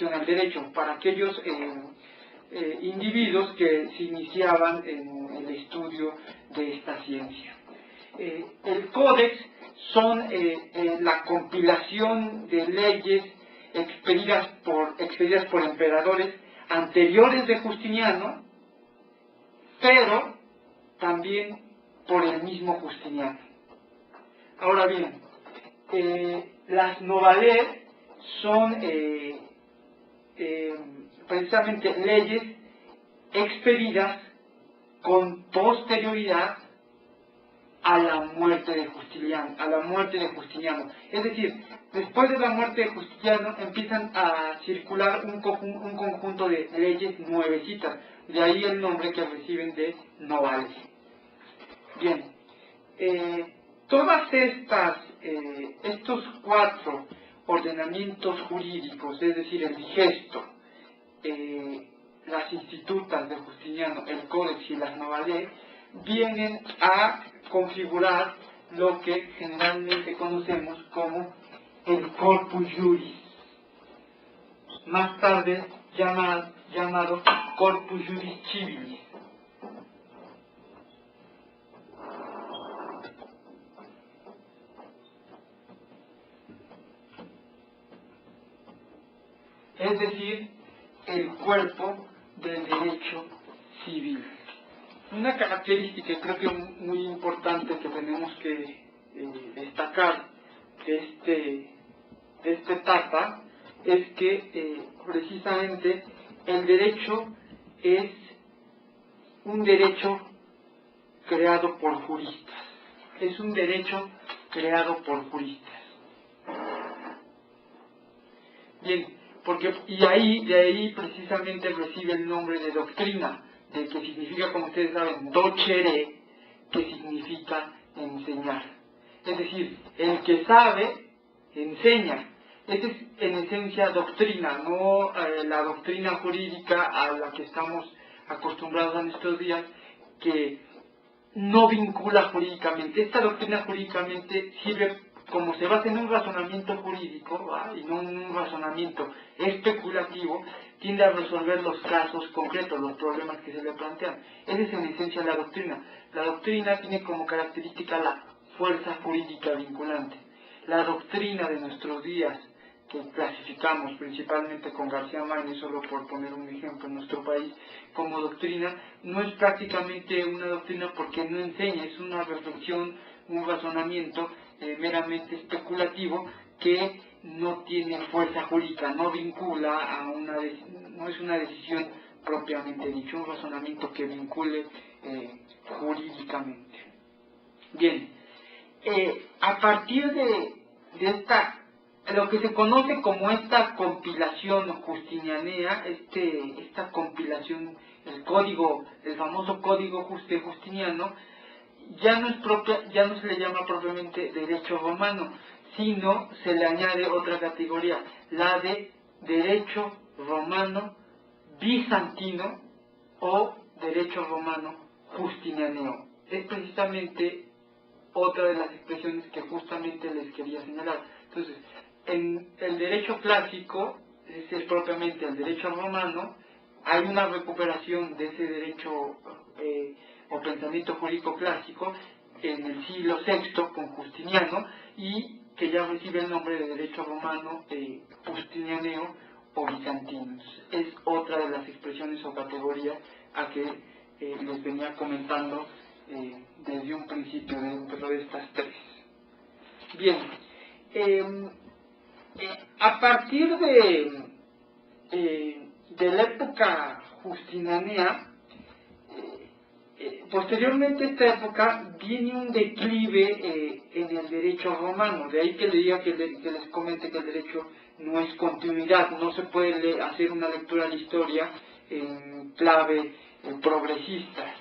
al derecho para aquellos individuos que se iniciaban en el estudio de esta ciencia. El códex son la compilación de leyes expedidas por emperadores anteriores de Justiniano, pero también por el mismo Justiniano. Ahora bien, las novalae son precisamente leyes expedidas con posterioridad a la muerte de Justiniano. Es decir, después de la muerte de Justiniano empiezan a circular un conjunto de leyes nuevecitas, de ahí el nombre que reciben de novales. Bien, todas estos 4 ordenamientos jurídicos, es decir, el digesto, las institutas de Justiniano, el códex y las novalae, vienen a configurar lo que generalmente conocemos como el corpus juris, más tarde llamado corpus juris civilis. Es decir, el cuerpo del derecho civil. Una característica, creo que muy importante, que tenemos que destacar de esta etapa es que precisamente el derecho es un derecho creado por juristas. Es un derecho creado por juristas. Bien, de ahí precisamente recibe el nombre de doctrina, de que significa, como ustedes saben, docere, que significa enseñar. Es decir, el que sabe, enseña. Esa es en esencia doctrina, no la doctrina jurídica a la que estamos acostumbrados en estos días, que no vincula jurídicamente. Esta doctrina jurídicamente sirve, como se basa en un razonamiento jurídico, ¿va?, y no en un razonamiento especulativo, tiende a resolver los casos concretos, los problemas que se le plantean. Esa es en esencia la doctrina. La doctrina tiene como característica la fuerza jurídica vinculante. La doctrina de nuestros días, que clasificamos principalmente con García Márquez, solo por poner un ejemplo en nuestro país, como doctrina, no es prácticamente una doctrina porque no enseña, es una reflexión, un razonamiento meramente especulativo que no tiene fuerza jurídica, no vincula no es una decisión propiamente dicha, un razonamiento que vincule jurídicamente. Bien, a partir de lo que se conoce como esta compilación justinianea, esta compilación, el famoso código justiniano, ya no se le llama propiamente derecho romano, sino se le añade otra categoría, la de derecho romano bizantino o derecho romano justinianeo. Es precisamente otra de las expresiones que justamente les quería señalar. Entonces, en el derecho clásico, es propiamente el derecho romano, hay una recuperación de ese derecho o pensamiento jurídico clásico en el siglo VI con Justiniano, y que ya recibe el nombre de derecho romano justinianeo o bizantino. Es otra de las expresiones o categorías a que les venía comentando desde un principio dentro de estas 3. Bien, a partir de la época justinianea, posteriormente a esta época viene un declive en el derecho romano, de ahí que le diga que les comente que el derecho no es continuidad, no se puede hacer una lectura de la historia en clave progresista.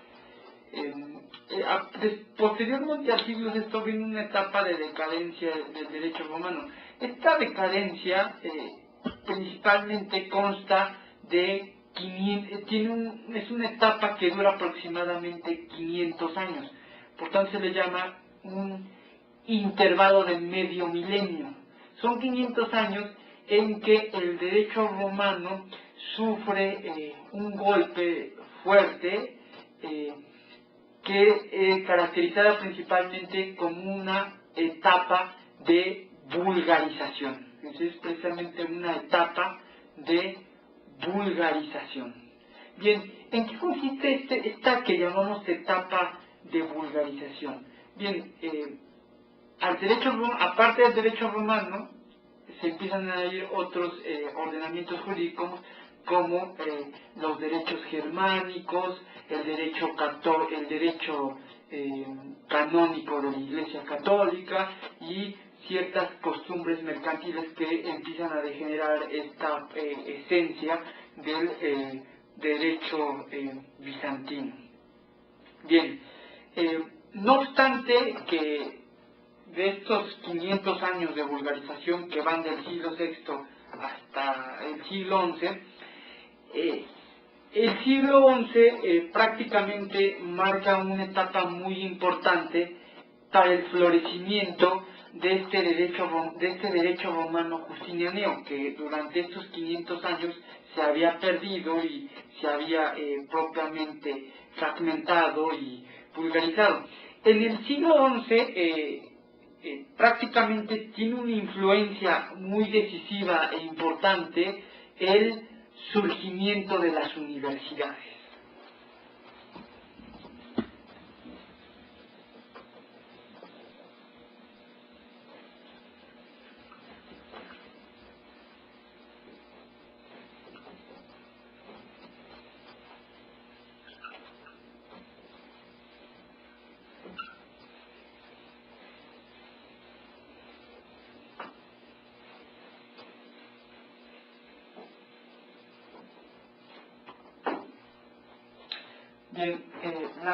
Posteriormente al siglo VI viene una etapa de decadencia del derecho romano. Esta decadencia principalmente consta de es una etapa que dura aproximadamente 500 años, por tanto se le llama un intervalo de medio milenio. Son 500 años en que el derecho romano sufre un golpe fuerte que es caracterizada principalmente como una etapa de vulgarización. Es precisamente una etapa de vulgarización. Bien, ¿en qué consiste esta que llamamos etapa de vulgarización? Bien, aparte del derecho romano, se empiezan a añadir otros ordenamientos jurídicos como los derechos germánicos, el derecho canónico de la Iglesia Católica y ciertas costumbres mercantiles que empiezan a degenerar esta esencia del derecho bizantino. Bien, no obstante que de estos 500 años de vulgarización que van del siglo VI hasta el siglo XI, el siglo XI prácticamente marca una etapa muy importante para el florecimiento de este derecho romano justinianeo, que durante estos 500 años se había perdido y se había propiamente fragmentado y vulgarizado. En el siglo XI prácticamente tiene una influencia muy decisiva e importante el surgimiento de las universidades. Bien,